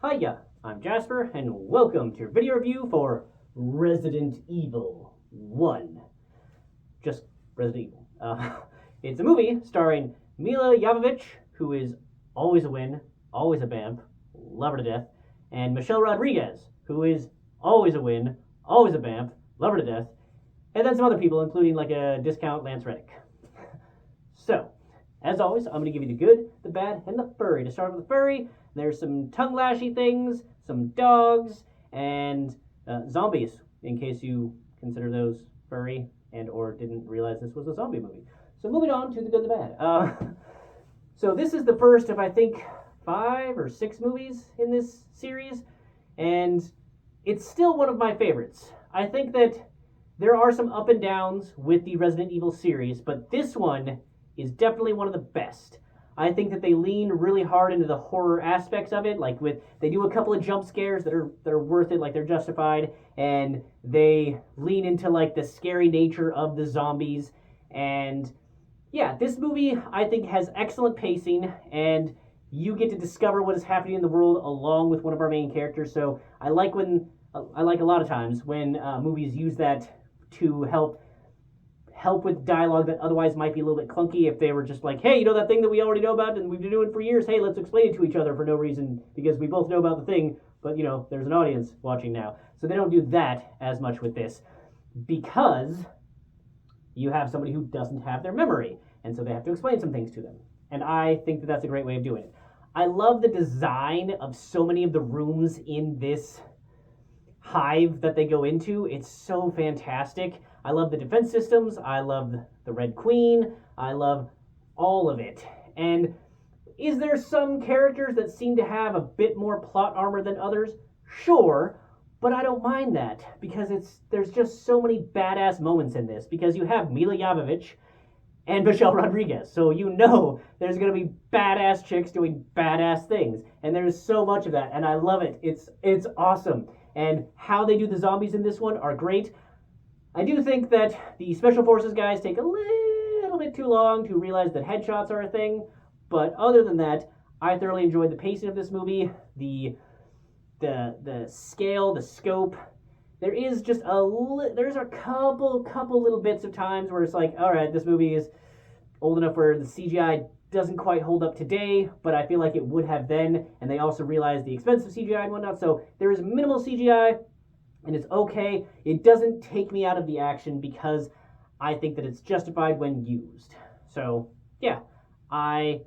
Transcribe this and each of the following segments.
Hiya, I'm Jasper, and welcome to your video review for Resident Evil 1. Just Resident Evil. It's a movie starring Milla Jovovich, who is always a win, always a vamp, love her to death, and Michelle Rodriguez, who is always a win, always a vamp, love her to death, and then some other people, including like a discount Lance Reddick. So, as always, I'm going to give you the good, the bad, and the furry. To start with the furry, there's some tongue-lashy things, some dogs, and zombies, in case you consider those furry and or didn't realize this was a zombie movie. So moving on to the good and the bad. So this is the first of, I think, 5 or 6 movies in this series, and it's still one of my favorites. I think that there are some up and downs with the Resident Evil series, but this one is definitely one of the best. I think that they lean really hard into the horror aspects of it, they do a couple of jump scares that are worth it, like they're justified, and they lean into like the scary nature of the zombies. And yeah, this movie I think has excellent pacing, and you get to discover what is happening in the world along with one of our main characters. So I like a lot of times when movies use that to help with dialogue that otherwise might be a little bit clunky if they were just like, hey, you know that thing that we already know about and we've been doing for years? Hey, let's explain it to each other for no reason because we both know about the thing, but you know, there's an audience watching now. So they don't do that as much with this because you have somebody who doesn't have their memory, and so they have to explain some things to them. And I think that that's a great way of doing it. I love the design of so many of the rooms in this hive that they go into. It's so fantastic. I love the defense systems. I love the Red Queen. I love all of it. And is there some characters that seem to have a bit more plot armor than others? Sure, but I don't mind that because there's just so many badass moments in this because you have Milla Jovovich and Michelle Rodriguez. So you know there's going to be badass chicks doing badass things. And there's so much of that, and I love it. It's awesome. And how they do the zombies in this one are great. I do think that the Special Forces guys take a little bit too long to realize that headshots are a thing, but other than that, I thoroughly enjoyed the pacing of this movie, the scale, the scope. There is just there's a couple little bits of times where it's like, all right, this movie is old enough where the CGI doesn't quite hold up today, but I feel like it would have then, and they also realized the expense of CGI and whatnot, so there is minimal CGI, and it's okay. It doesn't take me out of the action because I think that it's justified when used. So, yeah, I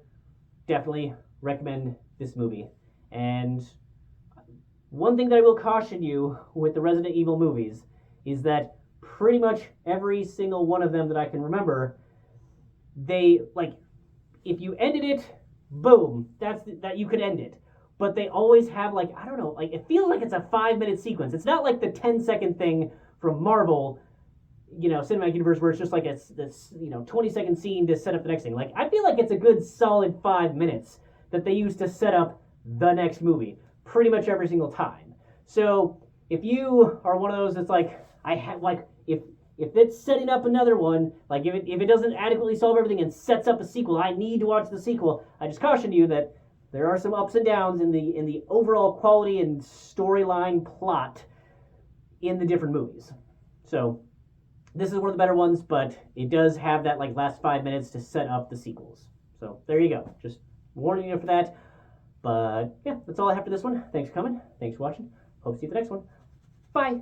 definitely recommend this movie. And one thing that I will caution you with the Resident Evil movies is that pretty much every single one of them that I can remember, they, like, if you ended it, boom, that you could end it. But they always have, like, I don't know, like, it feels like it's a 5-minute sequence. It's not like the 10-second thing from Marvel, Cinematic Universe, where it's just like this 20-second scene to set up the next thing. Like, I feel like it's a good solid 5 minutes that they use to set up the next movie, pretty much every single time. So, if you are one of those that's like, if it's setting up another one, like if it doesn't adequately solve everything and sets up a sequel, I need to watch the sequel. I just caution you that there are some ups and downs in the overall quality and storyline plot in the different movies. So this is one of the better ones, but it does have that like last 5 minutes to set up the sequels. So there you go. Just warning you for that. But yeah, that's all I have for this one. Thanks for coming. Thanks for watching. Hope to see you at the next one. Bye.